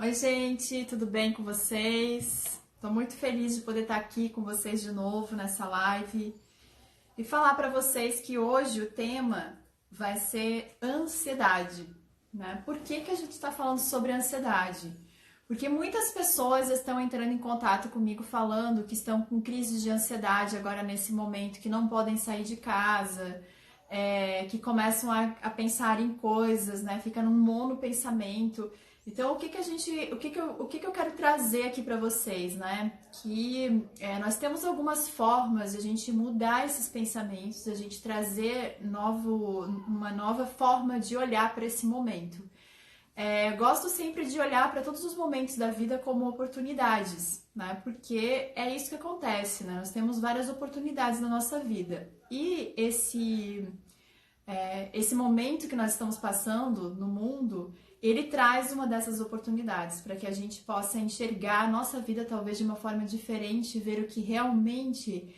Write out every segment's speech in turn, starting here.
Oi, gente, tudo bem com vocês? Estou muito feliz de poder estar aqui com vocês de novo nessa live e falar para vocês que hoje o tema vai ser ansiedade, né? Por que que a gente está falando sobre ansiedade? Porque muitas pessoas estão entrando em contato comigo falando que estão com crises de ansiedade agora nesse momento, que não podem sair de casa, que começam a pensar em coisas, né? Fica num monopensamento. Então, o que que eu quero trazer aqui para vocês, né? Nós temos algumas formas de a gente mudar esses pensamentos, de a gente trazer uma nova forma de olhar para esse momento. Gosto sempre de olhar para todos os momentos da vida como oportunidades, né? Porque é isso que acontece, né? Nós temos várias oportunidades na nossa vida. E esse momento que nós estamos passando no mundo, ele traz uma dessas oportunidades para que a gente possa enxergar a nossa vida talvez de uma forma diferente, ver o que realmente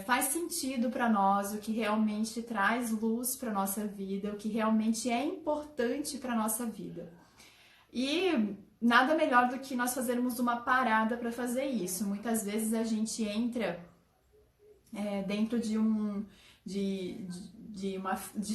faz sentido para nós, o que realmente traz luz para nossa vida, o que realmente é importante para nossa vida. E nada melhor do que nós fazermos uma parada para fazer isso. Muitas vezes a gente entra dentro de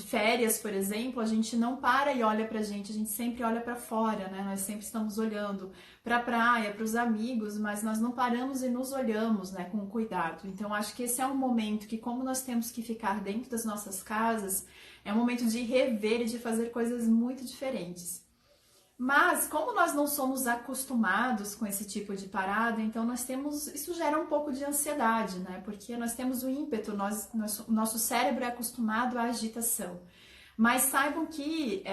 férias, por exemplo, a gente não para e olha pra gente, a gente sempre olha para fora, né? Nós sempre estamos olhando para a praia, para os amigos, mas nós não paramos e nos olhamos, né, com cuidado. Então, acho que esse é um momento que, como nós temos que ficar dentro das nossas casas, é um momento de rever e de fazer coisas muito diferentes. Mas, como nós não somos acostumados com esse tipo de parada, então isso gera um pouco de ansiedade, né? Porque nós temos o ímpeto, o nosso cérebro é acostumado à agitação. Mas saibam que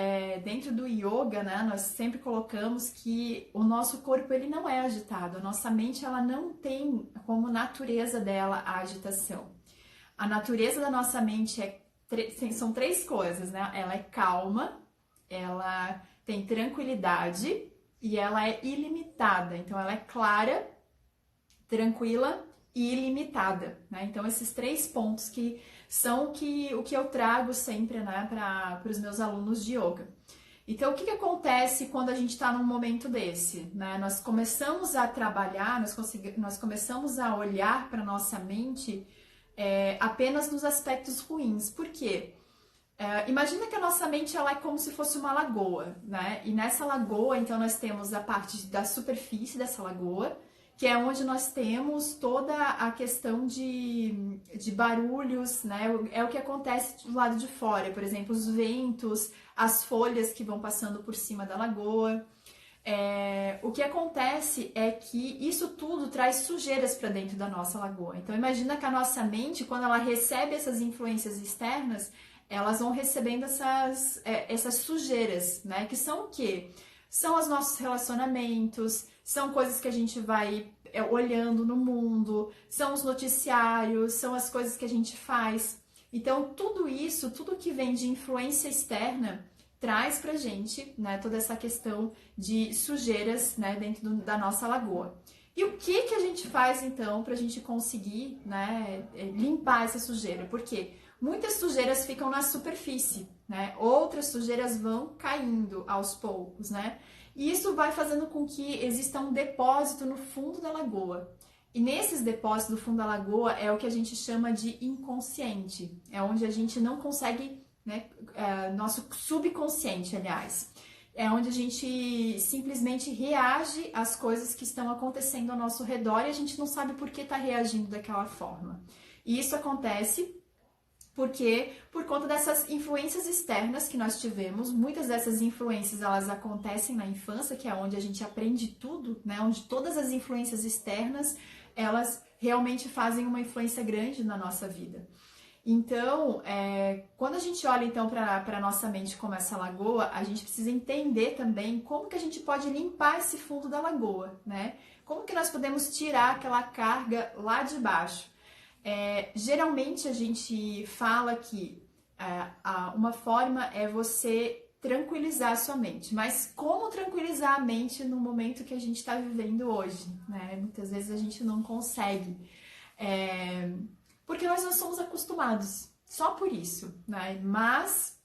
dentro do yoga, né, nós sempre colocamos que o nosso corpo ele não é agitado, a nossa mente ela não tem como natureza dela a agitação. A natureza da nossa mente são três coisas, né? Ela é calma, ela tem tranquilidade e ela é ilimitada. Então, ela é clara, tranquila e ilimitada, né? Então, esses três pontos que são o que eu trago sempre, né, para os meus alunos de yoga. Então, o que acontece quando a gente está num momento desse, né? Nós começamos a trabalhar, nós começamos a olhar para nossa mente apenas nos aspectos ruins. Por quê? Imagina que a nossa mente ela é como se fosse uma lagoa, né? E nessa lagoa, então, nós temos a parte da superfície dessa lagoa, que é onde nós temos toda a questão de barulhos, né? É o que acontece do lado de fora, por exemplo, os ventos, as folhas que vão passando por cima da lagoa. O que acontece é que isso tudo traz sujeiras para dentro da nossa lagoa. Então, imagina que a nossa mente, quando ela recebe essas influências externas, elas vão recebendo essas sujeiras, né? Que são o quê? São os nossos relacionamentos, são coisas que a gente vai olhando no mundo, são os noticiários, são as coisas que a gente faz. Então, tudo isso, tudo que vem de influência externa, traz pra gente, né, toda essa questão de sujeiras, né, dentro da nossa lagoa. E o que a gente faz, então, pra gente conseguir, né, limpar essa sujeira? Porque muitas sujeiras ficam na superfície, né? Outras sujeiras vão caindo aos poucos, né? E isso vai fazendo com que exista um depósito no fundo da lagoa. E nesses depósitos do fundo da lagoa é o que a gente chama de inconsciente. É onde a gente não consegue, né? Nosso subconsciente, aliás. É onde a gente simplesmente reage às coisas que estão acontecendo ao nosso redor e a gente não sabe por que está reagindo daquela forma. E isso acontece porque, por conta dessas influências externas que nós tivemos, muitas dessas influências elas acontecem na infância, que é onde a gente aprende tudo, né? Onde todas as influências externas, elas realmente fazem uma influência grande na nossa vida. Então, quando a gente olha então para a nossa mente como essa lagoa, a gente precisa entender também como que a gente pode limpar esse fundo da lagoa, né? Como que nós podemos tirar aquela carga lá de baixo. Geralmente a gente fala que uma forma é você tranquilizar a sua mente, mas como tranquilizar a mente no momento que a gente está vivendo hoje, né? Muitas vezes a gente não consegue, porque nós não somos acostumados, só por isso, né? Mas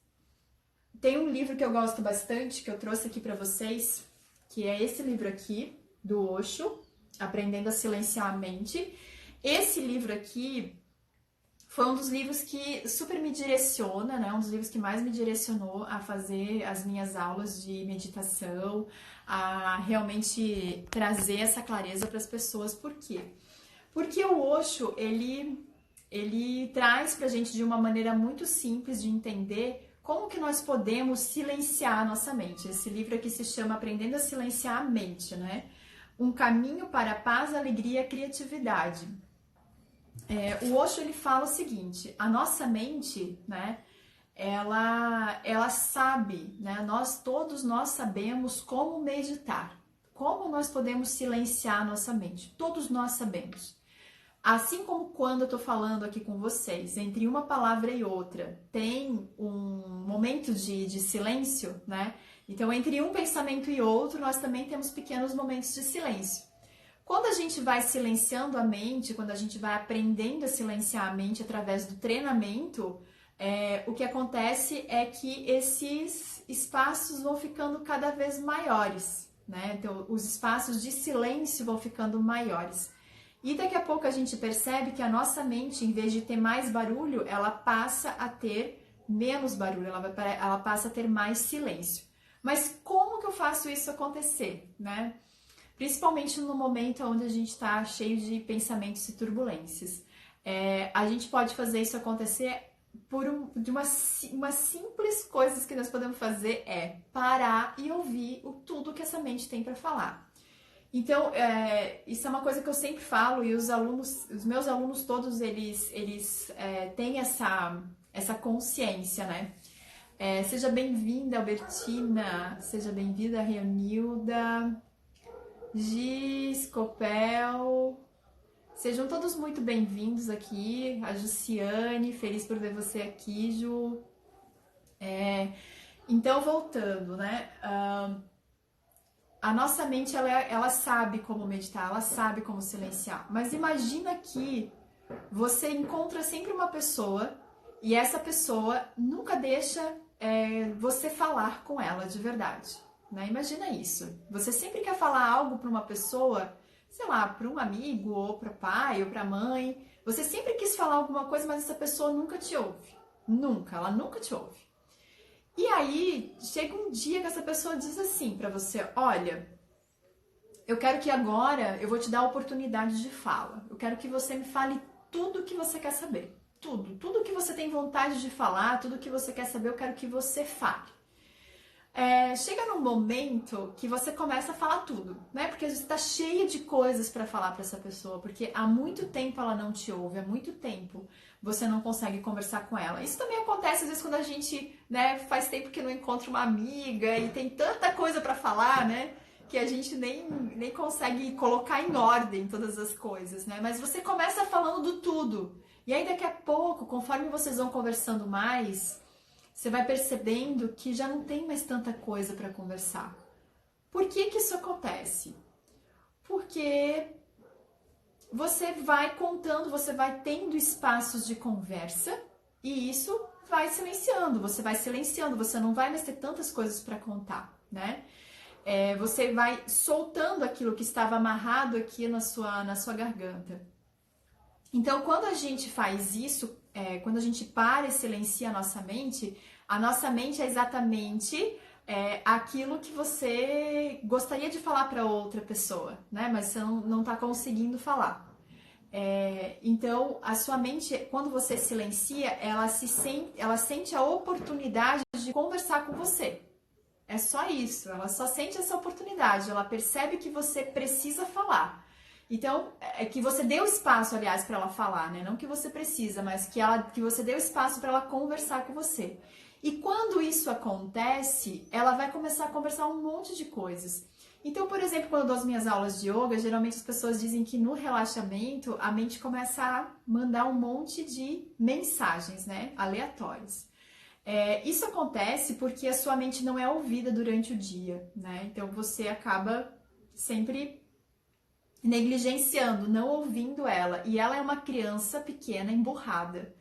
tem um livro que eu gosto bastante, que eu trouxe aqui para vocês, que é esse livro aqui, do Osho, Aprendendo a Silenciar a Mente. Esse livro aqui foi um dos livros que super me direciona, né? Um dos livros que mais me direcionou a fazer as minhas aulas de meditação, a realmente trazer essa clareza para as pessoas. Por quê? Porque o Osho, ele traz pra gente de uma maneira muito simples de entender como que nós podemos silenciar a nossa mente. Esse livro aqui se chama Aprendendo a Silenciar a Mente, né? Um caminho para a paz, alegria e criatividade. O Osho, ele fala o seguinte: a nossa mente, né, ela sabe, né, todos nós sabemos como meditar, como nós podemos silenciar a nossa mente, todos nós sabemos. Assim como quando eu tô falando aqui com vocês, entre uma palavra e outra, tem um momento de silêncio, né? Então, entre um pensamento e outro, nós também temos pequenos momentos de silêncio. Quando a gente vai silenciando a mente, quando a gente vai aprendendo a silenciar a mente através do treinamento, o que acontece é que esses espaços vão ficando cada vez maiores, né? Então, os espaços de silêncio vão ficando maiores. E daqui a pouco a gente percebe que a nossa mente, em vez de ter mais barulho, ela passa a ter menos barulho, ela passa a ter mais silêncio. Mas como que eu faço isso acontecer, né? Principalmente no momento onde a gente está cheio de pensamentos e turbulências. A gente pode fazer isso acontecer de uma simples coisa que nós podemos fazer é parar e ouvir tudo que essa mente tem para falar. Então, isso é uma coisa que eu sempre falo e os meus alunos todos, eles têm essa consciência, né? Seja bem-vinda, Albertina, seja bem-vinda, Reonilda, Giscopel, sejam todos muito bem-vindos aqui, a Jussiane, feliz por ver você aqui, Ju. Então, voltando, né? A nossa mente, ela sabe como meditar, ela sabe como silenciar. Mas imagina que você encontra sempre uma pessoa e essa pessoa nunca deixa você falar com ela de verdade, né? Imagina isso. Você sempre quer falar algo para uma pessoa, sei lá, para um amigo, ou para pai, ou para mãe. Você sempre quis falar alguma coisa, mas essa pessoa nunca te ouve. Nunca, ela nunca te ouve. E aí, chega um dia que essa pessoa diz assim pra você: olha, eu quero que agora eu vou te dar a oportunidade de fala. Eu quero que você me fale tudo o que você quer saber. Tudo que você tem vontade de falar, tudo que você quer saber, eu quero que você fale. Chega num momento que você começa a falar tudo, né? Porque você está cheia de coisas para falar para essa pessoa, porque há muito tempo ela não te ouve, há muito tempo você não consegue conversar com ela. Isso também acontece às vezes quando a gente, né, faz tempo que não encontra uma amiga e tem tanta coisa para falar, né, que a gente nem consegue colocar em ordem todas as coisas, né? Mas você começa falando do tudo. E aí daqui a pouco, conforme vocês vão conversando mais, você vai percebendo que já não tem mais tanta coisa para conversar. Por que que isso acontece? Porque você vai contando, você vai tendo espaços de conversa e isso vai silenciando, você não vai mais ter tantas coisas para contar, né? Você vai soltando aquilo que estava amarrado aqui na sua garganta. Então, quando a gente faz isso, quando a gente para e silencia a nossa mente é exatamente aquilo que você gostaria de falar para outra pessoa, né? Mas você não está conseguindo falar. Então, a sua mente, quando você silencia, ela sente a oportunidade de conversar com você. É só isso, ela só sente essa oportunidade, ela percebe que você precisa falar. Então, que você deu espaço, aliás, para ela falar, né? Não que você precisa, mas que você deu espaço para ela conversar com você. E quando isso acontece, ela vai começar a conversar um monte de coisas. Então, por exemplo, quando eu dou as minhas aulas de yoga, geralmente as pessoas dizem que no relaxamento a mente começa a mandar um monte de mensagens, né? Aleatórias. Isso acontece porque a sua mente não é ouvida durante o dia, né? Então você acaba sempre negligenciando, não ouvindo ela. E ela é uma criança pequena emburrada.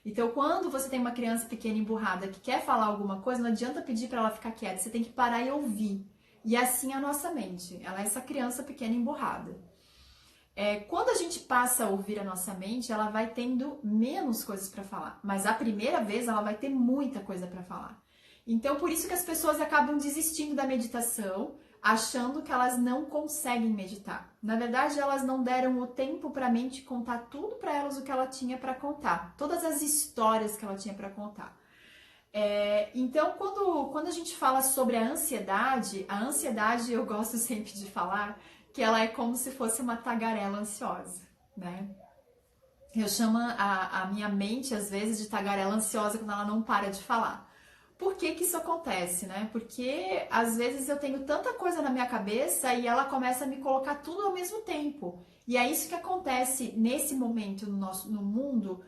Então, quando você tem uma criança pequena emburrada que quer falar alguma coisa, não adianta pedir para ela ficar quieta, você tem que parar e ouvir. E assim a nossa mente, ela é essa criança pequena emburrada. Quando a gente passa a ouvir a nossa mente, ela vai tendo menos coisas para falar, mas a primeira vez ela vai ter muita coisa para falar. Então, por isso que as pessoas acabam desistindo da meditação, achando que elas não conseguem meditar. Na verdade, elas não deram o tempo para a mente contar tudo para elas o que ela tinha para contar, todas as histórias que ela tinha para contar. Então, quando a gente fala sobre a ansiedade eu gosto sempre de falar que ela é como se fosse uma tagarela ansiosa, né? Eu chamo a minha mente, às vezes, de tagarela ansiosa quando ela não para de falar. Por que que isso acontece, né? Porque, às vezes, eu tenho tanta coisa na minha cabeça e ela começa a me colocar tudo ao mesmo tempo. E é isso que acontece nesse momento no mundo.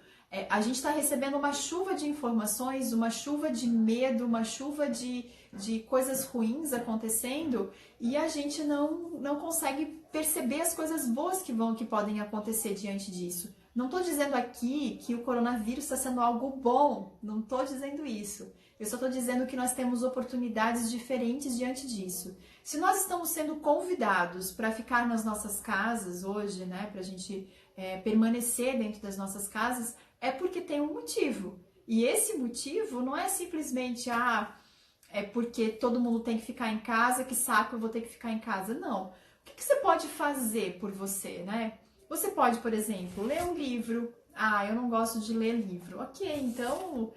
A gente está recebendo uma chuva de informações, uma chuva de medo, uma chuva de coisas ruins acontecendo e a gente não consegue perceber as coisas boas que podem acontecer diante disso. Não estou dizendo aqui que o coronavírus está sendo algo bom, não estou dizendo isso. Eu só estou dizendo que nós temos oportunidades diferentes diante disso. Se nós estamos sendo convidados para ficar nas nossas casas hoje, né, para a gente permanecer dentro das nossas casas, é porque tem um motivo. E esse motivo não é simplesmente, é porque todo mundo tem que ficar em casa, que saco, eu vou ter que ficar em casa. Não. O que você pode fazer por você, né? Você pode, por exemplo, ler um livro. Eu não gosto de ler livro. Ok, então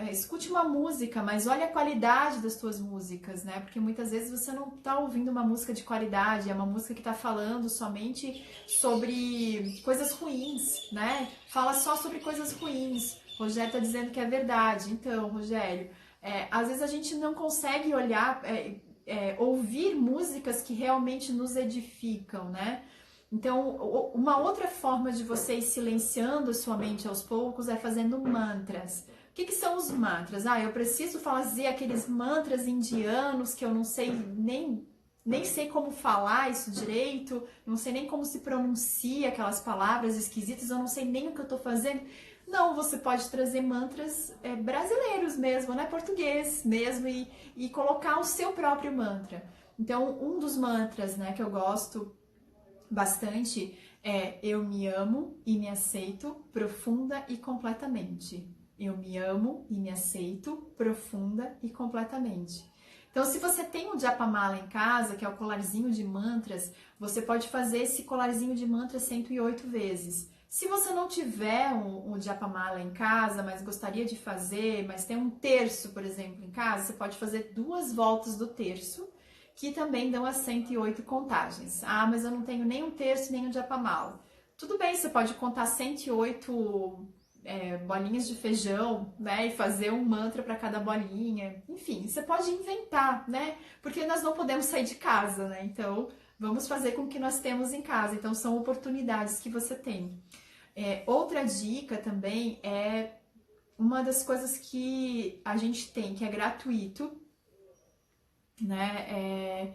escute uma música, mas olhe a qualidade das suas músicas, né? Porque muitas vezes você não está ouvindo uma música de qualidade, é uma música que está falando somente sobre coisas ruins, né? Fala só sobre coisas ruins. Rogério está dizendo que é verdade. Então, Rogério, às vezes a gente não consegue olhar, ouvir músicas que realmente nos edificam, né? Então, uma outra forma de você ir silenciando sua mente aos poucos é fazendo mantras. O que são os mantras? Eu preciso fazer aqueles mantras indianos que eu não sei nem sei como falar isso direito, não sei nem como se pronuncia aquelas palavras esquisitas, eu não sei nem o que eu estou fazendo. Não, você pode trazer mantras brasileiros mesmo, né? Português mesmo, e colocar o seu próprio mantra. Então, um dos mantras, né, que eu gosto bastante eu me amo e me aceito profunda e completamente. Eu me amo e me aceito profunda e completamente. Então, se você tem um Japamala em casa, que é o colarzinho de mantras, você pode fazer esse colarzinho de mantras 108 vezes. Se você não tiver um Japamala em casa, mas gostaria de fazer, mas tem um terço, por exemplo, em casa, você pode fazer 2 voltas do terço, que também dão as 108 contagens. Mas eu não tenho nem um terço, nem um Japamala. Tudo bem, você pode contar 108 bolinhas de feijão, né, e fazer um mantra para cada bolinha. Enfim, você pode inventar, né, porque nós não podemos sair de casa, né, então vamos fazer com o que nós temos em casa. Então são oportunidades que você tem. Outra dica também é uma das coisas que a gente tem, que é gratuito, né,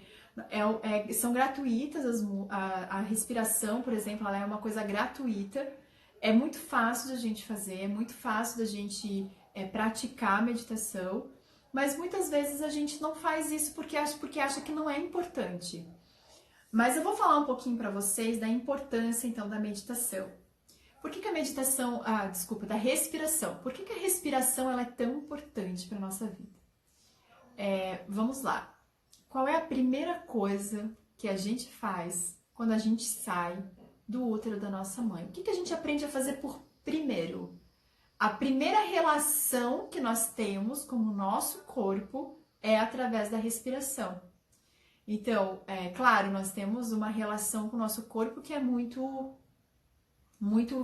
são gratuitas, a respiração, por exemplo, ela é uma coisa gratuita, é muito fácil da gente fazer, é muito fácil da gente praticar a meditação, mas muitas vezes a gente não faz isso porque acha que não é importante. Mas eu vou falar um pouquinho para vocês da importância, então, da meditação. Por que a meditação, da respiração, por que a respiração ela é tão importante para a nossa vida? Vamos lá. Qual é a primeira coisa que a gente faz quando a gente sai do útero da nossa mãe? O que a gente aprende a fazer por primeiro? A primeira relação que nós temos com o nosso corpo é através da respiração. Então, claro, nós temos uma relação com o nosso corpo que é muito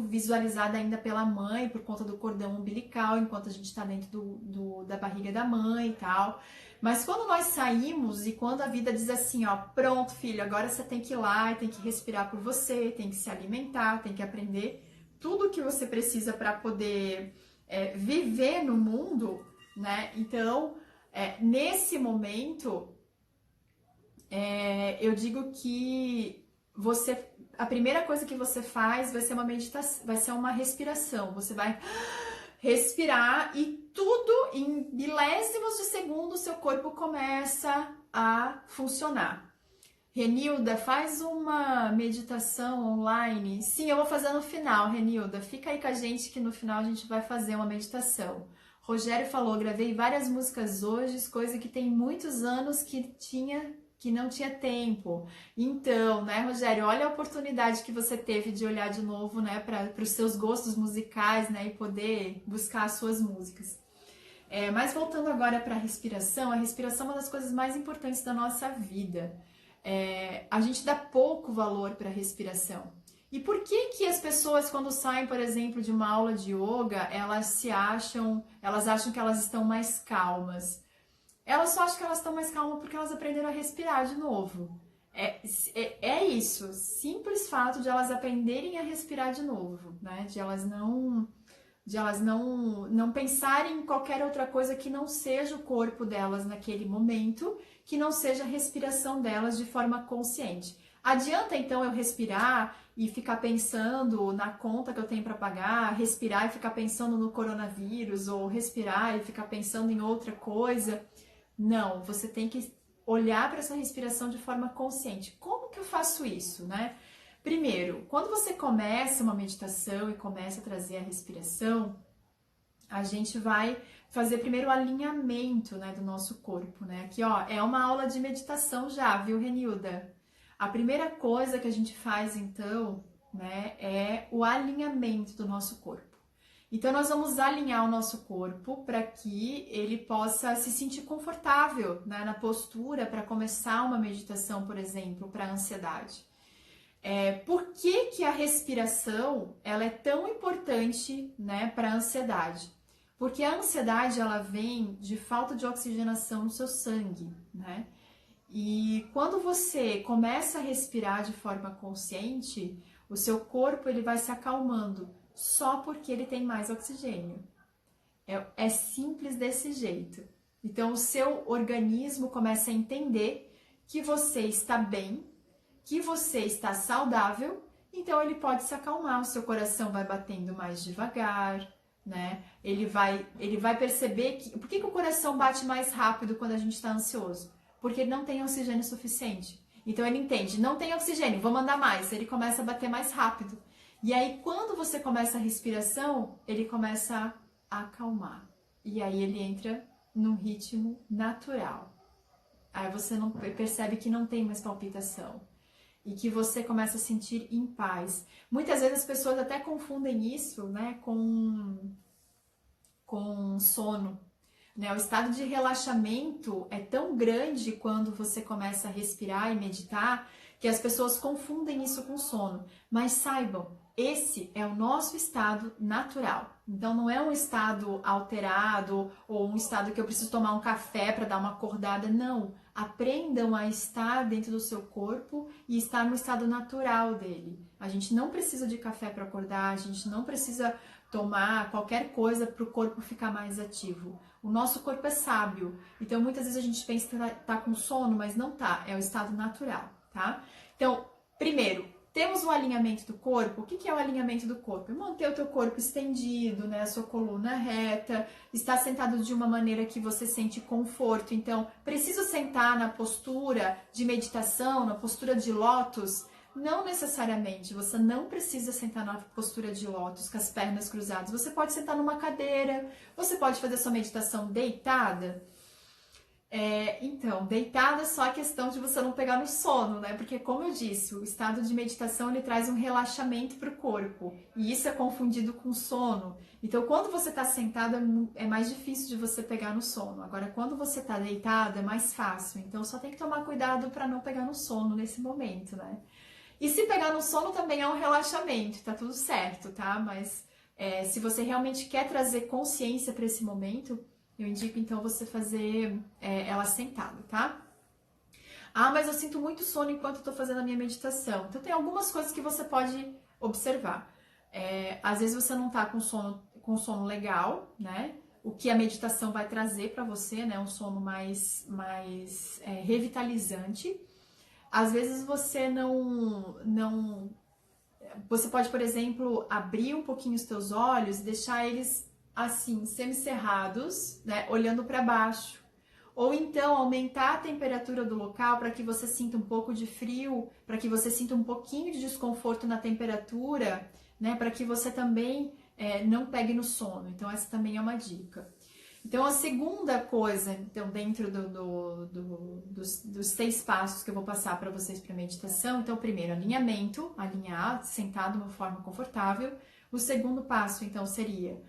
visualizada ainda pela mãe, por conta do cordão umbilical, enquanto a gente está dentro da barriga da mãe e tal. Mas quando nós saímos e quando a vida diz assim, pronto, filho, agora você tem que ir lá, tem que respirar por você, tem que se alimentar, tem que aprender tudo o que você precisa para poder viver no mundo, né? Então, nesse momento, eu digo que a primeira coisa que você faz vai ser uma meditação, vai ser uma respiração. Você vai respirar e tudo em milésimos de segundo seu corpo começa a funcionar. Renilda, faz uma meditação online. Sim, eu vou fazer no final, Renilda. Fica aí com a gente que no final a gente vai fazer uma meditação. Rogério falou, gravei várias músicas hoje, coisa que tem muitos anos que não tinha tempo. Então, né, Rogério, olha a oportunidade que você teve de olhar de novo, né, para os seus gostos musicais, né, e poder buscar as suas músicas. Mas voltando agora para a respiração é uma das coisas mais importantes da nossa vida. A gente dá pouco valor para a respiração. E por que que as pessoas, quando saem, por exemplo, de uma aula de yoga, elas acham que elas estão mais calmas? Elas só acham que elas estão mais calmas porque elas aprenderam a respirar de novo. É isso, simples fato de elas aprenderem a respirar de novo, né? De elas não pensarem em qualquer outra coisa que não seja o corpo delas naquele momento, que não seja a respiração delas de forma consciente. Adianta então eu respirar e ficar pensando na conta que eu tenho para pagar, respirar e ficar pensando no coronavírus, ou respirar e ficar pensando em outra coisa? Não, você tem que olhar para essa respiração de forma consciente. Como que eu faço isso, né? Primeiro, quando você começa uma meditação e começa a trazer a respiração, a gente vai fazer primeiro o alinhamento, né, do nosso corpo, né? Aqui, ó, é uma aula de meditação já, viu, Renilda? A primeira coisa que a gente faz, então, né, é o alinhamento do nosso corpo. Então, nós vamos alinhar o nosso corpo para que ele possa se sentir confortável, né, na postura para começar uma meditação, por exemplo, para a ansiedade. Por que que a respiração ela é tão importante, né, para a ansiedade? Porque a ansiedade ela vem de falta de oxigenação no seu sangue, né? E quando você começa a respirar de forma consciente, o seu corpo ele vai se acalmando só porque ele tem mais oxigênio. É simples desse jeito. Então o seu organismo começa a entender que você está bem, que você está saudável, então ele pode se acalmar, o seu coração vai batendo mais devagar, né? Ele vai perceber que... Por que que o coração bate mais rápido quando a gente está ansioso? Porque ele não tem oxigênio suficiente. Então ele entende, não tem oxigênio, vou mandar mais. Ele começa a bater mais rápido. E aí quando você começa a respiração, ele começa a acalmar. E aí ele entra num ritmo natural. Aí você não percebe que não tem mais palpitação. E que você começa a sentir em paz. Muitas vezes as pessoas até confundem isso, né, com sono. Né? O estado de relaxamento é tão grande quando você começa a respirar e meditar que as pessoas confundem isso com sono. Mas saibam, esse é o nosso estado natural. Então não é um estado alterado ou um estado que eu preciso tomar um café para dar uma acordada, não. Aprendam a estar dentro do seu corpo e estar no estado natural dele. A gente não precisa de café para acordar, a gente não precisa tomar qualquer coisa para o corpo ficar mais ativo. O nosso corpo é sábio, então muitas vezes a gente pensa que tá com sono, mas não tá, é o estado natural, tá? Então, primeiro, temos o alinhamento do corpo. O que é o alinhamento do corpo? É manter o teu corpo estendido, né? A sua coluna reta, estar sentado de uma maneira que você sente conforto. Então, preciso sentar na postura de meditação, na postura de lótus? Não necessariamente, você não precisa sentar na postura de lótus com as pernas cruzadas. Você pode sentar numa cadeira, você pode fazer sua meditação deitada. Então, deitada é só a questão de você não pegar no sono, né? Porque, como eu disse, o estado de meditação ele traz um relaxamento para o corpo e isso é confundido com sono. Então, quando você está sentado, é mais difícil de você pegar no sono. Agora, quando você está deitado, é mais fácil. Então, só tem que tomar cuidado para não pegar no sono nesse momento, né? E se pegar no sono também é um relaxamento, tá tudo certo, tá? Mas se você realmente quer trazer consciência para esse momento, eu indico então você fazer ela sentada, tá? Ah, mas eu sinto muito sono enquanto eu tô fazendo a minha meditação. Então tem algumas coisas que você pode observar. Às vezes você não tá com sono legal, né? O que a meditação vai trazer para você, né? Um sono mais revitalizante. Às vezes você não... Você pode, por exemplo, abrir um pouquinho os teus olhos e deixar eles assim, semicerrados, né, olhando para baixo. ou então aumentar a temperatura do local para que você sinta um pouco de frio, para que você sinta um pouquinho de desconforto na temperatura, né? Para que você também não pegue no sono. Então, essa também é uma dica. Então, a segunda coisa, então, dentro dos 6 passos que eu vou passar para vocês para meditação, então, primeiro, alinhamento, alinhar, sentado de uma forma confortável. O segundo passo, então, seria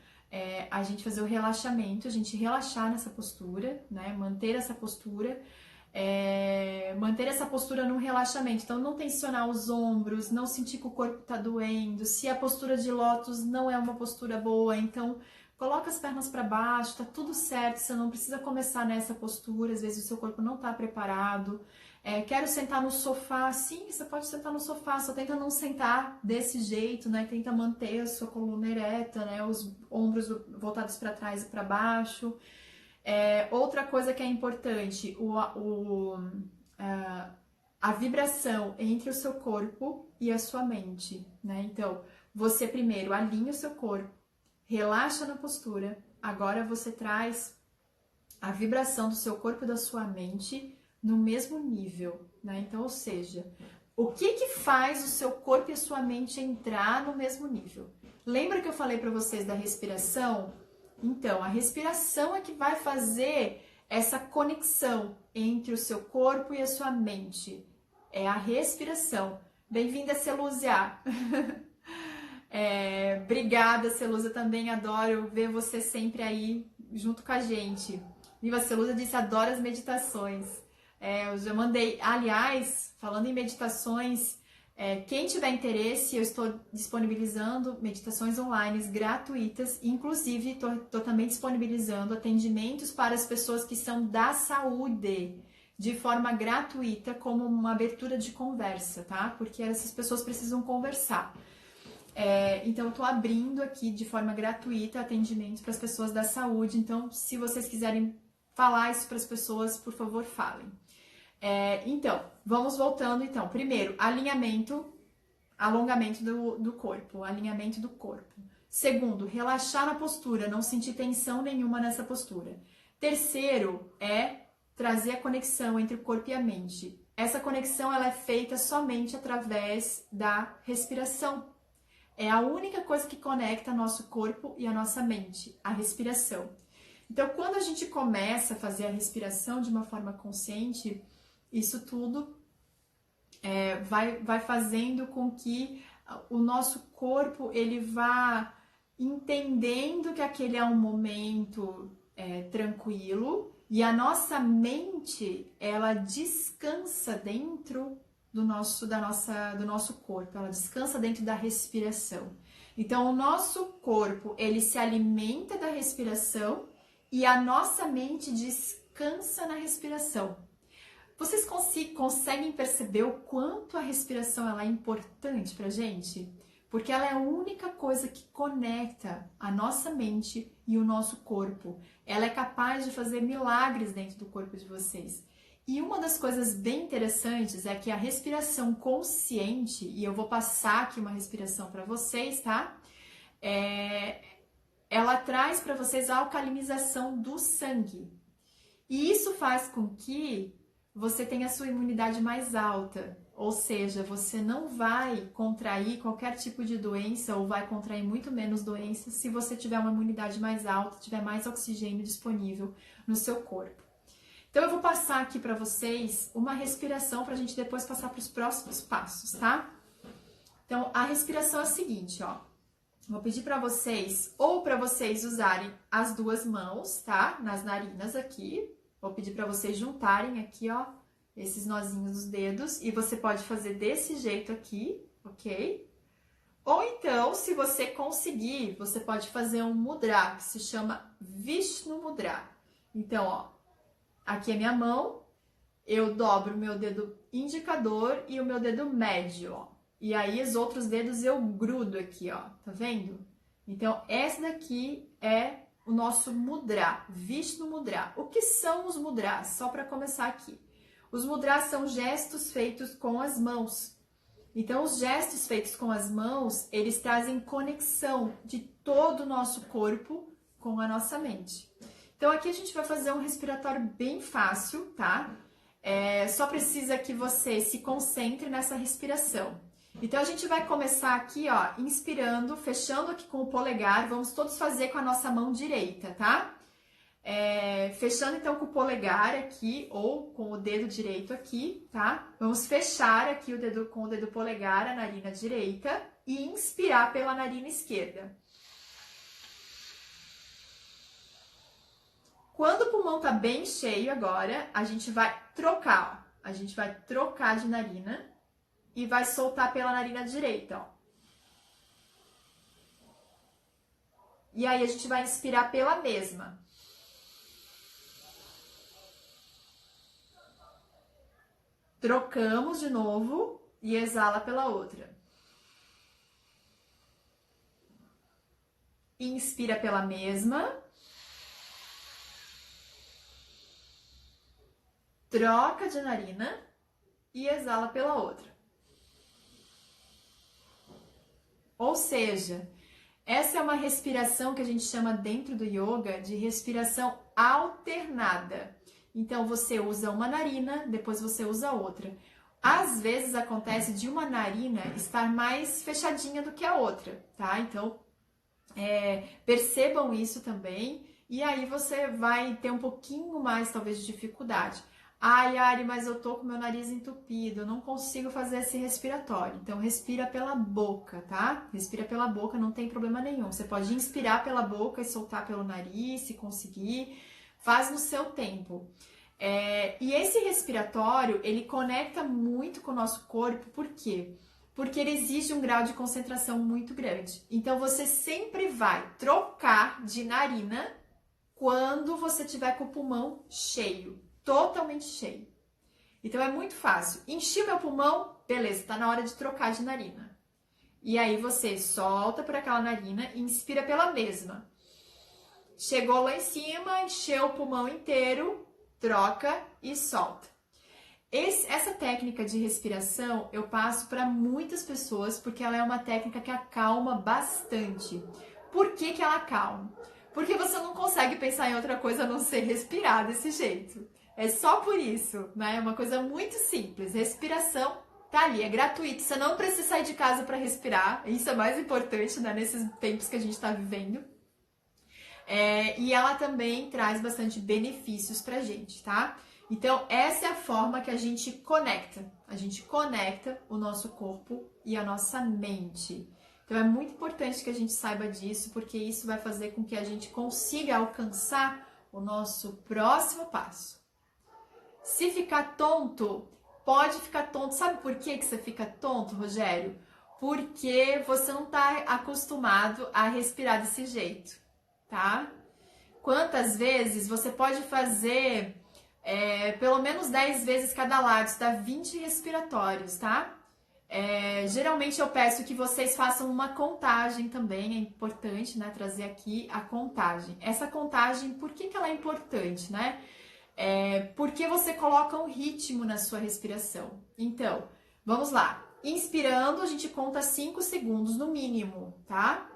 a gente fazer o relaxamento, a gente relaxar nessa postura, né? Manter essa postura no relaxamento. Então, não tensionar os ombros, não sentir que o corpo está doendo. Se a postura de lótus não é uma postura boa, então coloca as pernas para baixo, tá tudo certo. Você não precisa começar nessa postura, às vezes o seu corpo não está preparado. Quero sentar no sofá, sim, você pode sentar no sofá, só tenta não sentar desse jeito, né? Tenta manter a sua coluna ereta, né? Os ombros voltados para trás e para baixo. Outra coisa que é importante, a vibração entre o seu corpo e a sua mente, né? Então, você primeiro alinha o seu corpo, relaxa na postura, agora você traz a vibração do seu corpo e da sua mente no mesmo nível, né? Então, ou seja, o que faz o seu corpo e a sua mente entrar no mesmo nível? Lembra que eu falei para vocês da respiração? Então, a respiração é que vai fazer essa conexão entre o seu corpo e a sua mente. É a respiração. Bem-vinda, Celúzia! Obrigada, Celúzia, também adoro ver você sempre aí junto com a gente. Viva Celúzia disse, adoro as meditações. Eu já mandei, aliás, falando em meditações, quem tiver interesse, eu estou disponibilizando meditações online gratuitas, inclusive estou também disponibilizando atendimentos para as pessoas que são da saúde, de forma gratuita, como uma abertura de conversa, tá? Porque essas pessoas precisam conversar. Então, eu estou abrindo aqui de forma gratuita atendimentos para as pessoas da saúde. Então, se vocês quiserem falar isso para as pessoas, por favor, falem. Então, vamos voltando. Então, primeiro, alinhamento, alongamento do corpo, alinhamento do corpo. Segundo, relaxar na postura, não sentir tensão nenhuma nessa postura. Terceiro, trazer a conexão entre o corpo e a mente. Essa conexão ela é feita somente através da respiração. É a única coisa que conecta nosso corpo e a nossa mente, a respiração. Então, quando a gente começa a fazer a respiração de uma forma consciente, isso tudo vai fazendo com que o nosso corpo ele vá entendendo que aquele é um momento tranquilo e a nossa mente ela descansa dentro do nosso corpo, ela descansa dentro da respiração. Então, o nosso corpo, ele se alimenta da respiração e a nossa mente descansa na respiração. Vocês conseguem perceber o quanto a respiração ela é importante pra gente? Porque ela é a única coisa que conecta a nossa mente e o nosso corpo. Ela é capaz de fazer milagres dentro do corpo de vocês. E uma das coisas bem interessantes é que a respiração consciente, e eu vou passar aqui uma respiração para vocês, tá? Ela traz para vocês a alcalinização do sangue. E isso faz com que você tenha a sua imunidade mais alta. Ou seja, você não vai contrair qualquer tipo de doença ou vai contrair muito menos doenças se você tiver uma imunidade mais alta, tiver mais oxigênio disponível no seu corpo. Então, eu vou passar aqui para vocês uma respiração para a gente depois passar para os próximos passos, tá? Então, a respiração é a seguinte, ó. Vou pedir para vocês, ou para vocês usarem as duas mãos, tá? Nas narinas aqui. Vou pedir para vocês juntarem aqui, ó, esses nozinhos dos dedos. E você pode fazer desse jeito aqui, ok? Ou então, se você conseguir, você pode fazer um mudra, que se chama Vishnu Mudra. Então, ó. Aqui é minha mão, eu dobro o meu dedo indicador e o meu dedo médio, ó. E aí os outros dedos eu grudo aqui, ó, tá vendo? Então, essa daqui é o nosso mudra, Vishnu Mudra. O que são os mudras? Só para começar aqui. Os mudras são gestos feitos com as mãos. Então, os gestos feitos com as mãos, eles trazem conexão de todo o nosso corpo com a nossa mente. Então aqui a gente vai fazer um respiratório bem fácil, tá? Só precisa que você se concentre nessa respiração. Então a gente vai começar aqui, ó, inspirando, fechando aqui com o polegar. Vamos todos fazer com a nossa mão direita, tá? Fechando então com o polegar aqui ou com o dedo direito aqui, tá? Vamos fechar aqui com o dedo polegar a narina direita e inspirar pela narina esquerda. Quando o pulmão tá bem cheio agora, a gente vai trocar, ó. A gente vai trocar de narina e vai soltar pela narina direita, ó. E aí a gente vai inspirar pela mesma. Trocamos de novo e exala pela outra. Inspira pela mesma. Troca de narina e exala pela outra. Ou seja, essa é uma respiração que a gente chama dentro do yoga de respiração alternada. Então, você usa uma narina, depois você usa outra. Às vezes acontece de uma narina estar mais fechadinha do que a outra, tá? Então, percebam isso também. E aí você vai ter um pouquinho mais, talvez, de dificuldade. Ai, Ari, mas eu tô com meu nariz entupido, eu não consigo fazer esse respiratório. Então, respira pela boca, tá? Respira pela boca, não tem problema nenhum. Você pode inspirar pela boca e soltar pelo nariz, se conseguir. Faz no seu tempo. E esse respiratório, ele conecta muito com o nosso corpo, por quê? Porque ele exige um grau de concentração muito grande. Então, você sempre vai trocar de narina quando você tiver com o pulmão cheio. Totalmente cheio. Então é muito fácil. Enchi meu pulmão, beleza, tá na hora de trocar de narina. E aí você solta por aquela narina e inspira pela mesma. Chegou lá em cima, encheu o pulmão inteiro, troca e solta. Essa técnica de respiração eu passo para muitas pessoas porque ela é uma técnica que acalma bastante. Por que ela acalma? Porque você não consegue pensar em outra coisa a não ser respirar desse jeito. É só por isso, né? É uma coisa muito simples. Respiração tá ali, é gratuito. Você não precisa sair de casa para respirar. Isso é mais importante, né? Nesses tempos que a gente está vivendo. E ela também traz bastante benefícios pra gente, tá? Então, essa é a forma que a gente conecta. A gente conecta o nosso corpo e a nossa mente. Então, é muito importante que a gente saiba disso, porque isso vai fazer com que a gente consiga alcançar o nosso próximo passo. Se ficar tonto, pode ficar tonto. Sabe por que você fica tonto, Rogério? Porque você não está acostumado a respirar desse jeito, tá? Quantas vezes você pode fazer pelo menos 10 vezes cada lado, isso dá 20 respiratórios, tá? Geralmente eu peço que vocês façam uma contagem também, é importante, né, trazer aqui a contagem. Essa contagem, por que ela é importante, né? Porque você coloca um ritmo na sua respiração. Então, vamos lá. Inspirando, a gente conta 5 segundos no mínimo, tá?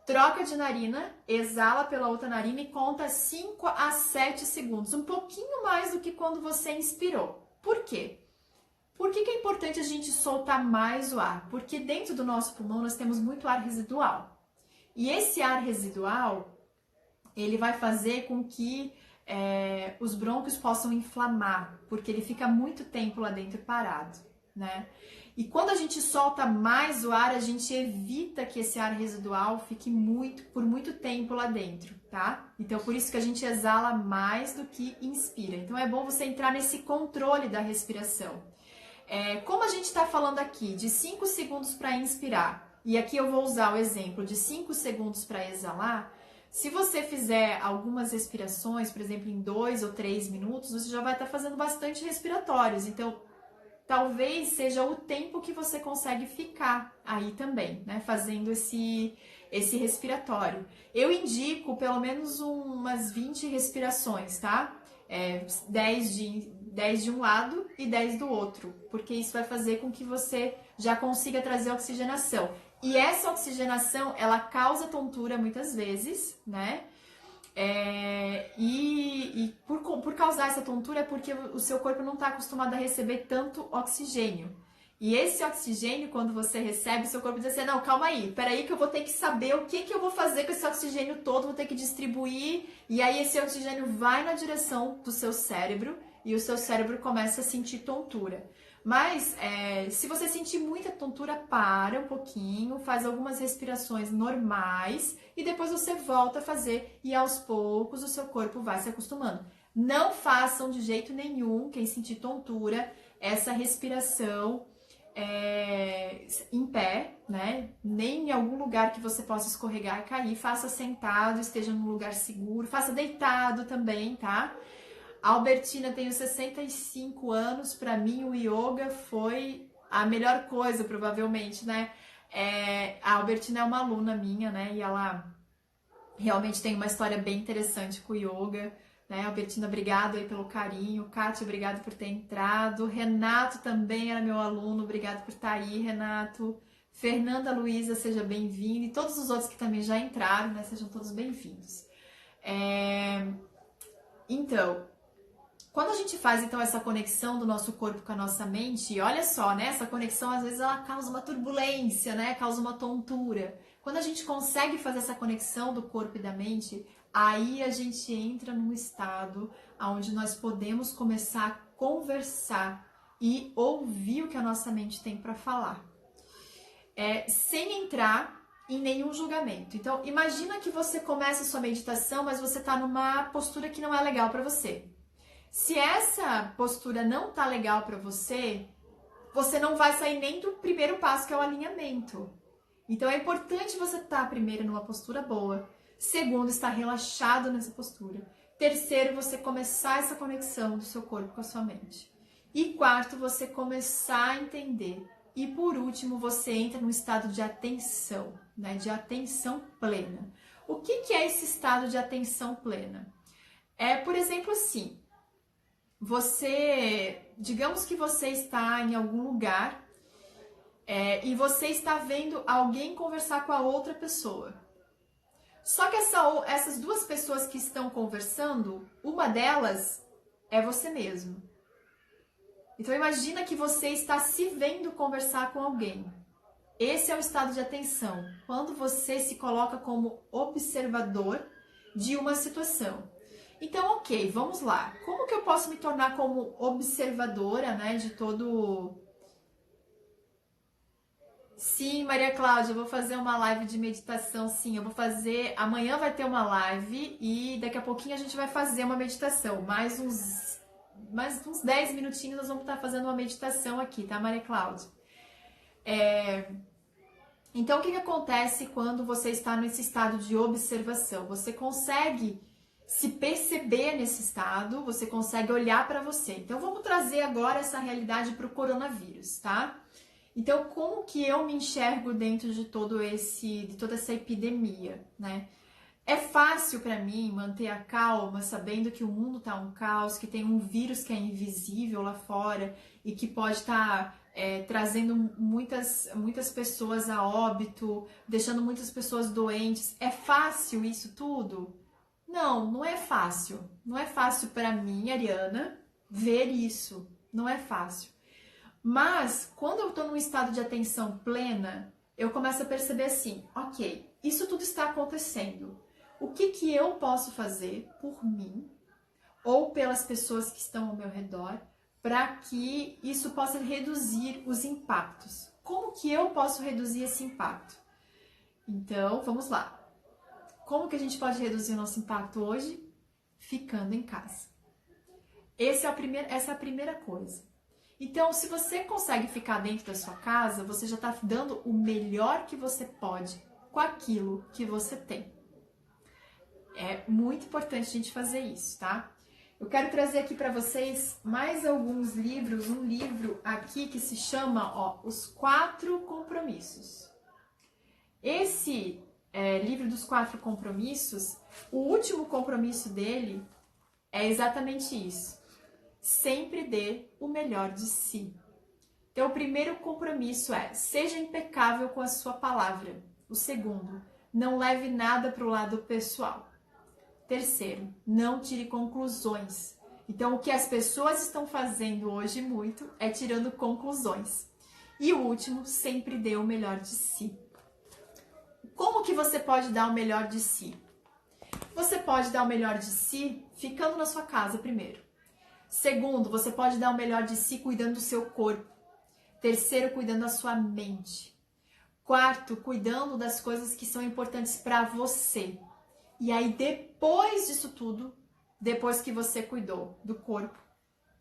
Troca de narina, exala pela outra narina e conta 5 a 7 segundos. Um pouquinho mais do que quando você inspirou. Por quê? Por que é importante a gente soltar mais o ar? Porque dentro do nosso pulmão nós temos muito ar residual. E esse ar residual, ele vai fazer com que os brônquios possam inflamar, porque ele fica muito tempo lá dentro parado, né? E quando a gente solta mais o ar, a gente evita que esse ar residual fique por muito tempo lá dentro, tá? Então, por isso que a gente exala mais do que inspira. Então, é bom você entrar nesse controle da respiração. Como a gente está falando aqui, de 5 segundos para inspirar, e aqui eu vou usar o exemplo de 5 segundos para exalar. Se você fizer algumas respirações, por exemplo, em 2 ou 3 minutos, você já vai estar fazendo bastante respiratórios. Então, talvez seja o tempo que você consegue ficar aí também, né? Fazendo esse respiratório. Eu indico pelo menos umas 20 respirações, tá? 10 de um lado e 10 do outro, porque isso vai fazer com que você já consiga trazer oxigenação. E essa oxigenação, ela causa tontura muitas vezes, né? Por causar essa tontura é porque o seu corpo não está acostumado a receber tanto oxigênio. E esse oxigênio, quando você recebe, seu corpo diz assim, não, calma aí, peraí que eu vou ter que saber o que eu vou fazer com esse oxigênio todo, vou ter que distribuir, e aí esse oxigênio vai na direção do seu cérebro, e o seu cérebro começa a sentir tontura. Mas, se você sentir muita tontura, para um pouquinho, faz algumas respirações normais, e depois você volta a fazer, e aos poucos o seu corpo vai se acostumando. Não façam de jeito nenhum, quem sentir tontura, essa respiração em pé, né? Nem em algum lugar que você possa escorregar e cair. Faça sentado, esteja num lugar seguro. Faça deitado também, tá? A Albertina, tenho 65 anos. Para mim, o yoga foi a melhor coisa, provavelmente, né? A Albertina é uma aluna minha, né? E ela realmente tem uma história bem interessante com o yoga. Né? Albertina, obrigado aí pelo carinho. Kátia, obrigado por ter entrado. Renato também era meu aluno, obrigado por estar aí, Renato. Fernanda Luiza, seja bem-vinda. E todos os outros que também já entraram, né? Sejam todos bem-vindos. Então, quando a gente faz então essa conexão do nosso corpo com a nossa mente, e olha só, né? Essa conexão às vezes ela causa uma turbulência, né? Causa uma tontura. Quando a gente consegue fazer essa conexão do corpo e da mente, aí a gente entra num estado onde nós podemos começar a conversar e ouvir o que a nossa mente tem para falar, sem entrar em nenhum julgamento. Então, imagina que você começa a sua meditação, mas você está numa postura que não é legal para você. Se essa postura não tá legal para você, você não vai sair nem do primeiro passo, que é o alinhamento. Então é importante você estar primeiro numa postura boa. Segundo, estar relaxado nessa postura. Terceiro, você começar essa conexão do seu corpo com a sua mente. E quarto, você começar a entender. E por último, você entra num estado de atenção, né? De atenção plena. O que é esse estado de atenção plena? Por exemplo, assim, digamos que você está em algum lugar e você está vendo alguém conversar com a outra pessoa. Só que essas duas pessoas que estão conversando, uma delas é você mesmo. Então imagina que você está se vendo conversar com alguém. Esse é o estado de atenção, quando você se coloca como observador de uma situação. Então, ok, vamos lá. Como que eu posso me tornar como observadora, né, de todo... Sim, Maria Cláudia, eu vou fazer uma live de meditação, sim, eu vou fazer... Amanhã vai ter uma live e daqui a pouquinho a gente vai fazer uma meditação. Mais uns 10 minutinhos nós vamos estar fazendo uma meditação aqui, tá, Maria Cláudia? Então, o que acontece quando você está nesse estado de observação? Você consegue se perceber nesse estado, você consegue olhar para você. Então, vamos trazer agora essa realidade para o coronavírus, tá? Então, como que eu me enxergo dentro de toda essa epidemia, né? É fácil para mim manter a calma, sabendo que o mundo tá um caos, que tem um vírus que é invisível lá fora e que pode estar trazendo muitas pessoas a óbito, deixando muitas pessoas doentes. É fácil isso tudo? Não, não é fácil. Não é fácil para mim, Ariana, ver isso. Não é fácil. Mas, quando eu tô num estado de atenção plena, eu começo a perceber assim, ok, isso tudo está acontecendo. O que eu posso fazer por mim ou pelas pessoas que estão ao meu redor para que isso possa reduzir os impactos? Como que eu posso reduzir esse impacto? Então, vamos lá. Como que a gente pode reduzir o nosso impacto hoje? Ficando em casa. Essa é a primeira coisa. Então, se você consegue ficar dentro da sua casa, você já está dando o melhor que você pode com aquilo que você tem. É muito importante a gente fazer isso, tá? Eu quero trazer aqui para vocês mais alguns livros. Um livro aqui que se chama, Os 4 Compromissos. Esse livro dos 4 compromissos, o último compromisso dele é exatamente isso. Sempre dê o melhor de si. Então, o primeiro compromisso seja impecável com a sua palavra. O segundo, não leve nada para o lado pessoal. Terceiro, não tire conclusões. Então, o que as pessoas estão fazendo hoje muito é tirando conclusões. E o último, sempre dê o melhor de si. Como que você pode dar o melhor de si? Você pode dar o melhor de si ficando na sua casa primeiro. Segundo, você pode dar o melhor de si cuidando do seu corpo. Terceiro, cuidando da sua mente. Quarto, cuidando das coisas que são importantes para você. E aí, depois disso tudo, depois que você cuidou do corpo,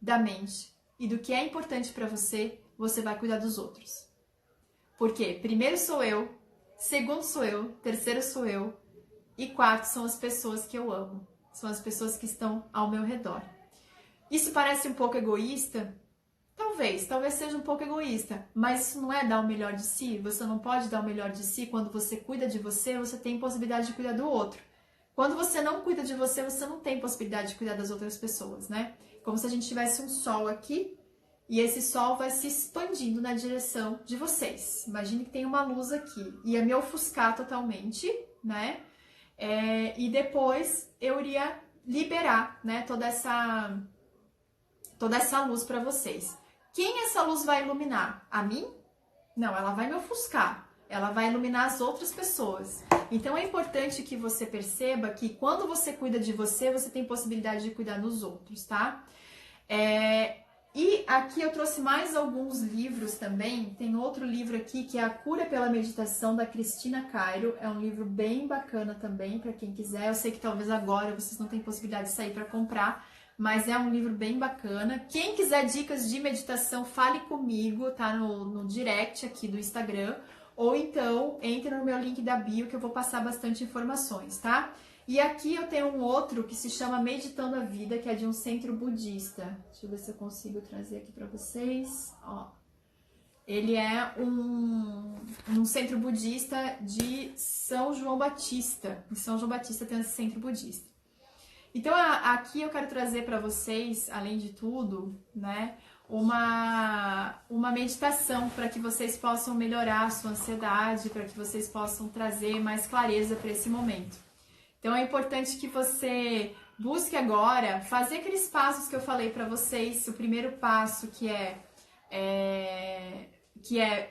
da mente e do que é importante para você, você vai cuidar dos outros. Porque primeiro sou eu, segundo sou eu, terceiro sou eu e quarto são as pessoas que eu amo. São as pessoas que estão ao meu redor. Isso parece um pouco egoísta? Talvez seja um pouco egoísta, mas isso não é dar o melhor de si. Você não pode dar o melhor de si quando você cuida de você, você tem possibilidade de cuidar do outro. Quando você não cuida de você, você não tem possibilidade de cuidar das outras pessoas, né? Como se a gente tivesse um sol aqui e esse sol vai se expandindo na direção de vocês. Imagine que tem uma luz aqui. Ia me ofuscar totalmente, né? E depois eu iria liberar, né, toda essa luz para vocês. Quem essa luz vai iluminar? A mim? Não, ela vai me ofuscar. Ela vai iluminar as outras pessoas. Então é importante que você perceba que quando você cuida de você, você tem possibilidade de cuidar dos outros, tá? E aqui eu trouxe mais alguns livros também. Tem outro livro aqui que é A Cura pela Meditação, da Cristina Cairo. É um livro bem bacana também, para quem quiser. Eu sei que talvez agora vocês não têm possibilidade de sair para comprar, mas é um livro bem bacana. Quem quiser dicas de meditação, fale comigo, tá no direct aqui do Instagram. Ou então, entre no meu link da bio que eu vou passar bastante informações, tá? E aqui eu tenho um outro que se chama Meditando a Vida, que é de um centro budista. Deixa eu ver se eu consigo trazer aqui para vocês. Ó. Ele é um centro budista de São João Batista. Em São João Batista tem esse centro budista. Então, aqui eu quero trazer para vocês, além de tudo, né, uma meditação para que vocês possam melhorar a sua ansiedade, para que vocês possam trazer mais clareza para esse momento. Então, é importante que você busque agora fazer aqueles passos que eu falei para vocês. O primeiro passo que é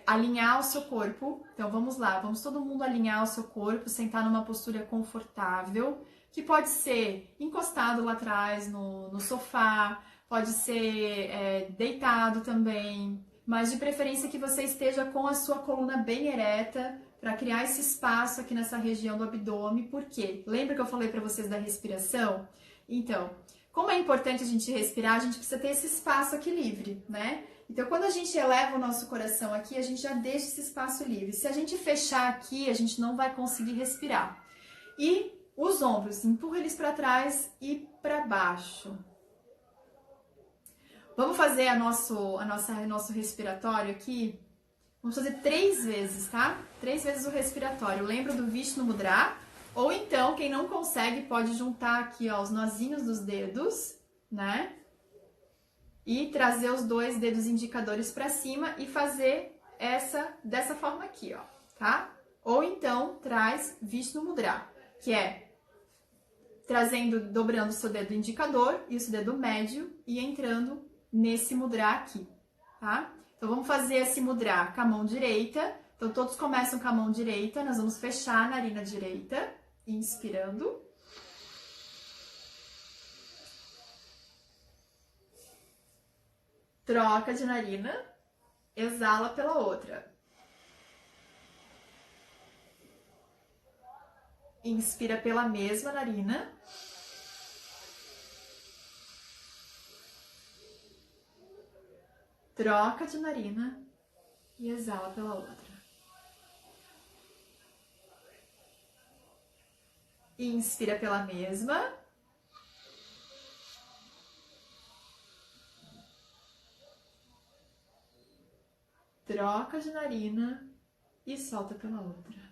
alinhar o seu corpo. Então, vamos lá, vamos todo mundo alinhar o seu corpo, sentar numa postura confortável, que pode ser encostado lá atrás no sofá, pode ser deitado também, mas de preferência que você esteja com a sua coluna bem ereta, para criar esse espaço aqui nessa região do abdômen. Por quê? Lembra que eu falei para vocês da respiração? Então, como é importante a gente respirar, a gente precisa ter esse espaço aqui livre, né? Então, quando a gente eleva o nosso coração aqui, a gente já deixa esse espaço livre. Se a gente fechar aqui, a gente não vai conseguir respirar. E os ombros, empurra eles para trás e para baixo. Vamos fazer nosso respiratório aqui? Vamos fazer 3 vezes, tá? 3 vezes o respiratório. Lembra do Vishnu Mudra? Ou então, quem não consegue, pode juntar aqui, ó, os nozinhos dos dedos, né? E trazer os 2 dedos indicadores para cima e fazer dessa forma aqui, ó, tá? Ou então, traz Vishnu Mudra, que é dobrando o seu dedo indicador e o seu dedo médio e entrando nesse mudra aqui, tá? Então, vamos fazer esse mudra com a mão direita. Então, todos começam com a mão direita. Nós vamos fechar a narina direita, inspirando. Troca de narina, exala pela outra. Inspira pela mesma narina. Troca de narina e exala pela outra. Inspira pela mesma. Troca de narina e solta pela outra.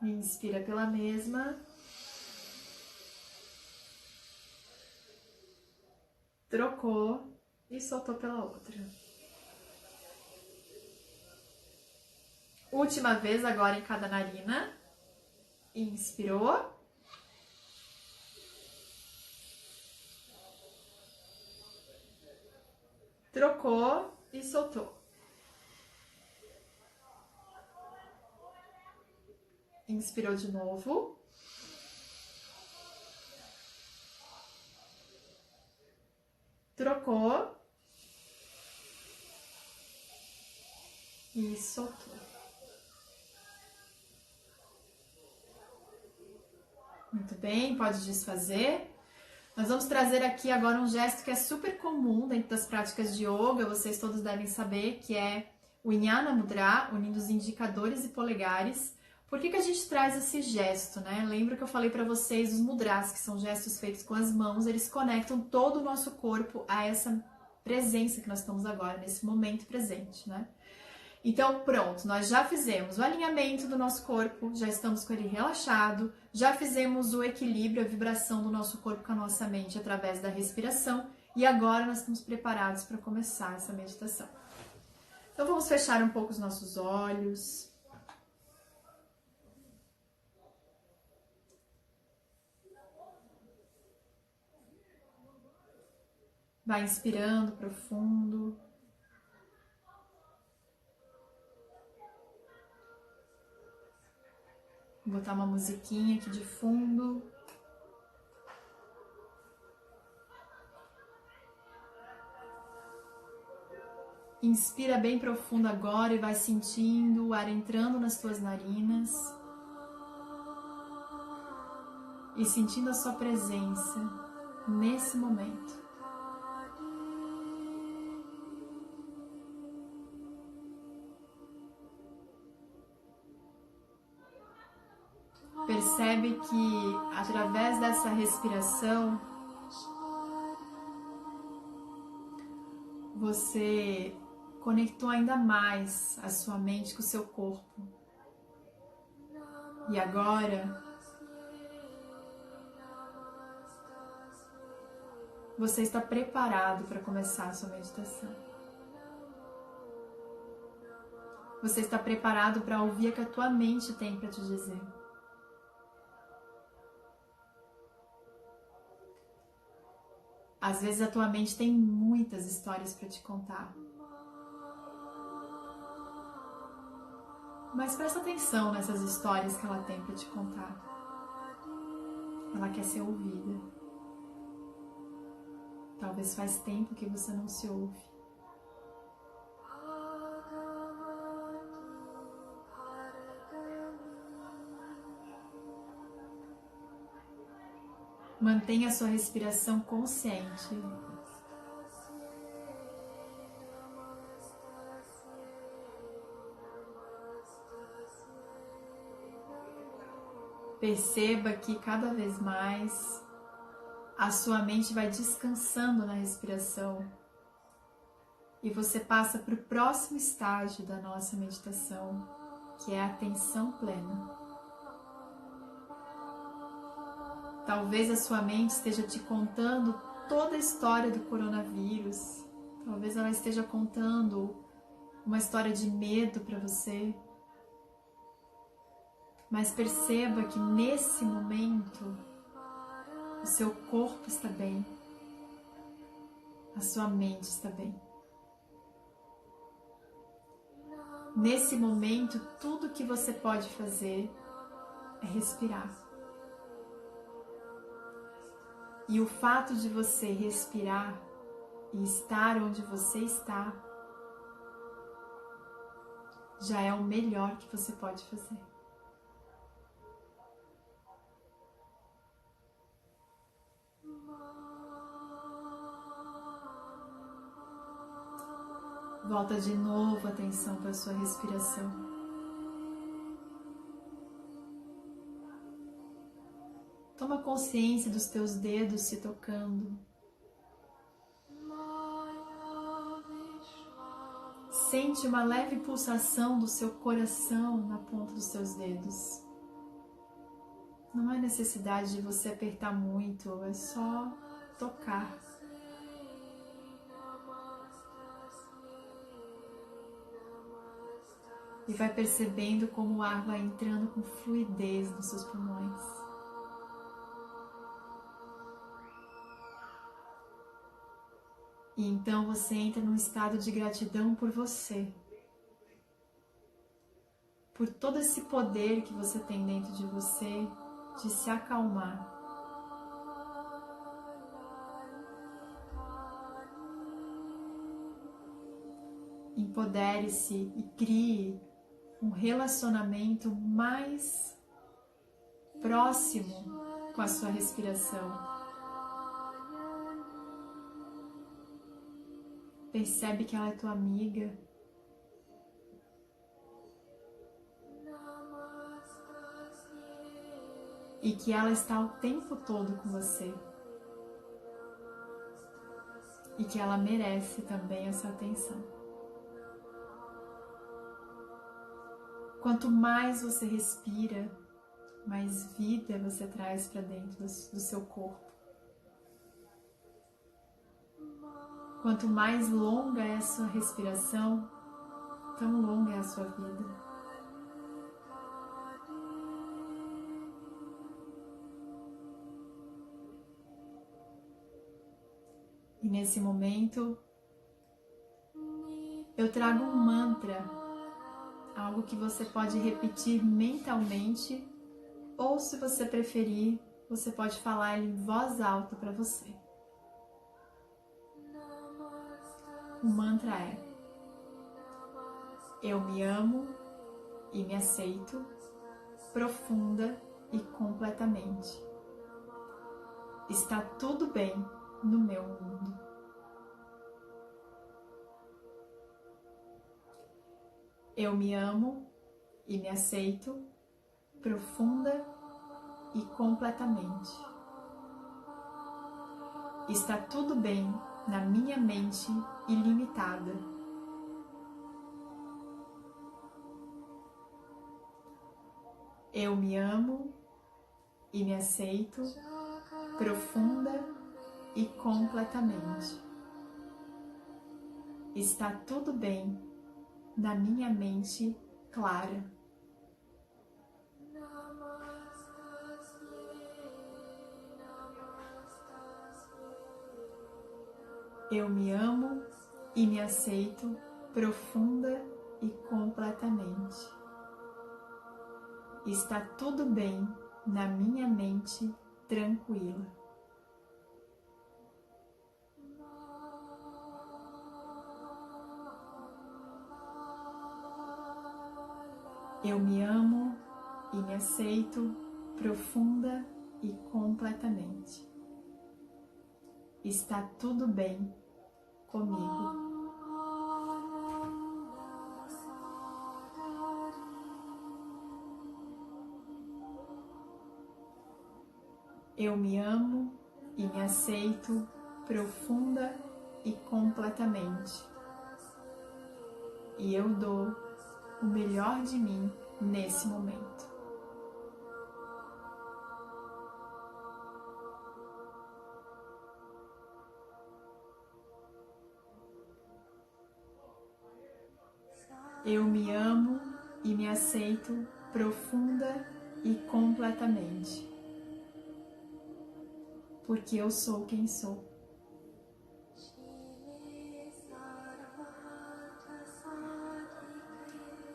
Inspira pela mesma. Trocou e soltou pela outra. Última vez agora em cada narina. Inspirou. Trocou e soltou. Inspirou de novo. Trocou. E soltou. Muito bem, pode desfazer. Nós vamos trazer aqui agora um gesto que é super comum dentro das práticas de yoga, vocês todos devem saber, que é o Jnana Mudra, unindo os indicadores e polegares. Por que a gente traz esse gesto, né? Lembra que eu falei para vocês, os mudras, que são gestos feitos com as mãos, eles conectam todo o nosso corpo a essa presença que nós estamos agora, nesse momento presente, né? Então, pronto, nós já fizemos o alinhamento do nosso corpo, já estamos com ele relaxado, já fizemos o equilíbrio, a vibração do nosso corpo com a nossa mente através da respiração e agora nós estamos preparados para começar essa meditação. Então, vamos fechar um pouco os nossos olhos. Vai inspirando profundo. Vou botar uma musiquinha aqui de fundo. Inspira bem profundo agora e vai sentindo o ar entrando nas tuas narinas. E sentindo a sua presença nesse momento. Percebe que através dessa respiração você conectou ainda mais a sua mente com o seu corpo. E agora você está preparado para começar a sua meditação. Você está preparado para ouvir o que a tua mente tem para te dizer. Às vezes a tua mente tem muitas histórias para te contar. Mas presta atenção nessas histórias que ela tem para te contar. Ela quer ser ouvida. Talvez faz tempo que você não se ouve. Mantenha a sua respiração consciente. Perceba que cada vez mais a sua mente vai descansando na respiração e você passa para o próximo estágio da nossa meditação, que é a atenção plena. Talvez a sua mente esteja te contando toda a história do coronavírus. Talvez ela esteja contando uma história de medo para você. Mas perceba que nesse momento o seu corpo está bem. A sua mente está bem. Nesse momento, tudo que você pode fazer é respirar. E o fato de você respirar e estar onde você está já é o melhor que você pode fazer. Volta de novo a atenção para a sua respiração. Toma consciência dos teus dedos se tocando. Sente uma leve pulsação do seu coração na ponta dos seus dedos. Não há necessidade de você apertar muito, é só tocar. E vai percebendo como o ar vai entrando com fluidez nos seus pulmões. E então você entra num estado de gratidão por você. Por todo esse poder que você tem dentro de você de se acalmar. Empodere-se e crie um relacionamento mais próximo com a sua respiração. Percebe que ela é tua amiga. E que ela está o tempo todo com você. E que ela merece também essa atenção. Quanto mais você respira, mais vida você traz para dentro do seu corpo. Quanto mais longa é a sua respiração, tão longa é a sua vida. E nesse momento, eu trago um mantra, algo que você pode repetir mentalmente, ou se você preferir, você pode falar ele em voz alta para você. O mantra é: eu me amo e me aceito profunda e completamente. Está tudo bem no meu mundo. Eu me amo e me aceito profunda e completamente. Está tudo bem na minha mente ilimitada. Eu me amo e me aceito profunda e completamente. Está tudo bem na minha mente clara. Eu me amo e me aceito profunda e completamente. Está tudo bem na minha mente tranquila. Eu me amo e me aceito profunda e completamente. Está tudo bem comigo. Eu me amo e me aceito profunda e completamente. E eu dou o melhor de mim nesse momento. Eu me amo e me aceito profunda e completamente. Porque eu sou quem sou.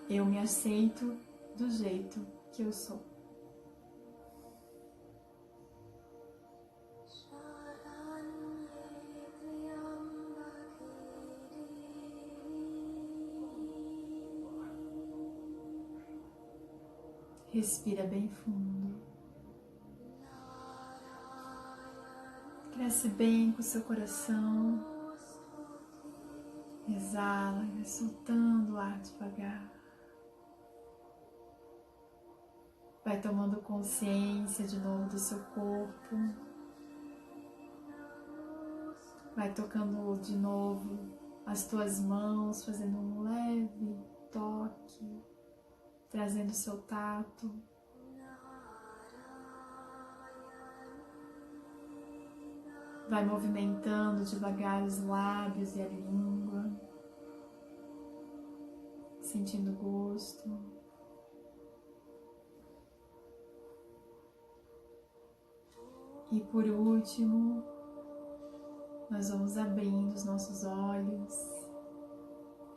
Eu me aceito do jeito que eu sou. Respira bem fundo. Cresce bem com o seu coração. Exala, vai soltando o ar devagar. Vai tomando consciência de novo do seu corpo. Vai tocando de novo as tuas mãos, fazendo um leve toque, trazendo o seu tato. Vai movimentando devagar os lábios e a língua. sentindo o gosto. E por último, nós vamos abrindo os nossos olhos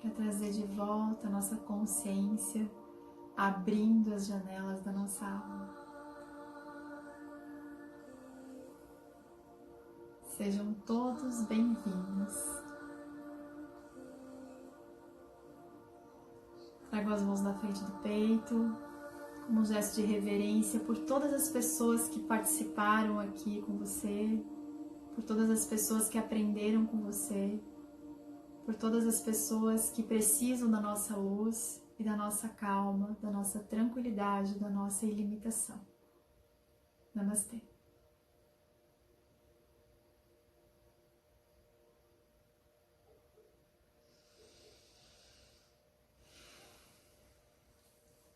para trazer de volta a nossa consciência, abrindo as janelas da nossa alma. Sejam todos bem-vindos. Trago as mãos na frente do peito, como um gesto de reverência por todas as pessoas que participaram aqui com você, por todas as pessoas que aprenderam com você, por todas as pessoas que precisam da nossa luz e da nossa calma, da nossa tranquilidade, da nossa ilimitação. Namastê.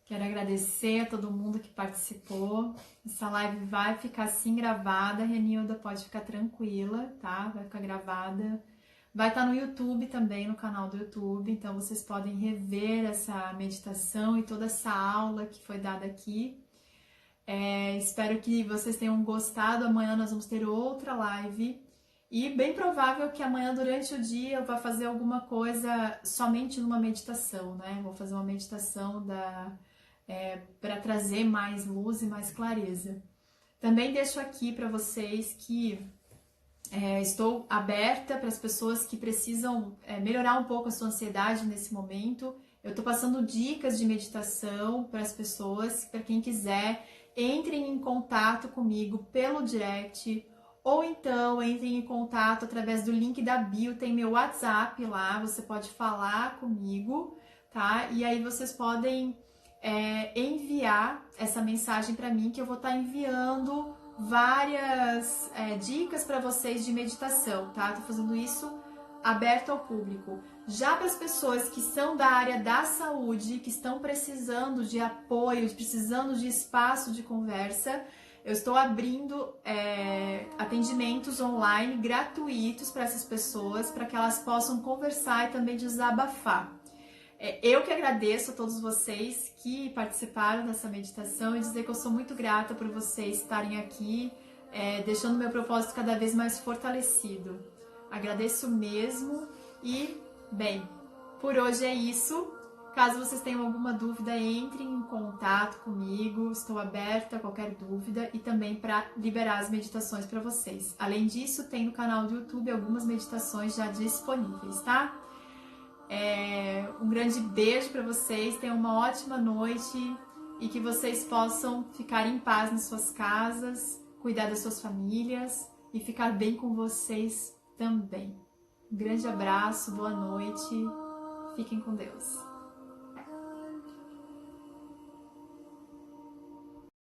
Quero agradecer a todo mundo que participou. Essa live vai ficar assim gravada. A Renilda pode ficar tranquila, tá? Vai ficar gravada. Vai estar no YouTube também, no canal do YouTube. Então vocês podem rever essa meditação e toda essa aula que foi dada aqui. Espero que vocês tenham gostado. Amanhã nós vamos ter outra live. E bem provável que amanhã, durante o dia, eu vá fazer alguma coisa somente numa meditação, né? Vou fazer uma meditação para trazer mais luz e mais clareza. Também deixo aqui para vocês que estou aberta para as pessoas que precisam melhorar um pouco a sua ansiedade nesse momento. Eu estou passando dicas de meditação para as pessoas, para quem quiser, entrem em contato comigo pelo direct, ou então entrem em contato através do link da bio, tem meu WhatsApp lá, você pode falar comigo, tá? E aí vocês podem enviar essa mensagem para mim, que eu vou estar enviando várias dicas para vocês de meditação, tá? Tô fazendo isso aberto ao público. Já para as pessoas que são da área da saúde, que estão precisando de apoio, precisando de espaço de conversa, eu estou abrindo atendimentos online gratuitos para essas pessoas, para que elas possam conversar e também desabafar. Eu que agradeço a todos vocês que participaram dessa meditação e dizer que eu sou muito grata por vocês estarem aqui, deixando meu propósito cada vez mais fortalecido. Agradeço mesmo e, bem, por hoje é isso. Caso vocês tenham alguma dúvida, entrem em contato comigo, estou aberta a qualquer dúvida e também para liberar as meditações para vocês. Além disso, tem no canal do YouTube algumas meditações já disponíveis, tá? Um grande beijo para vocês, tenham uma ótima noite e que vocês possam ficar em paz nas suas casas, cuidar das suas famílias e ficar bem com vocês também. Um grande abraço, boa noite, fiquem com Deus.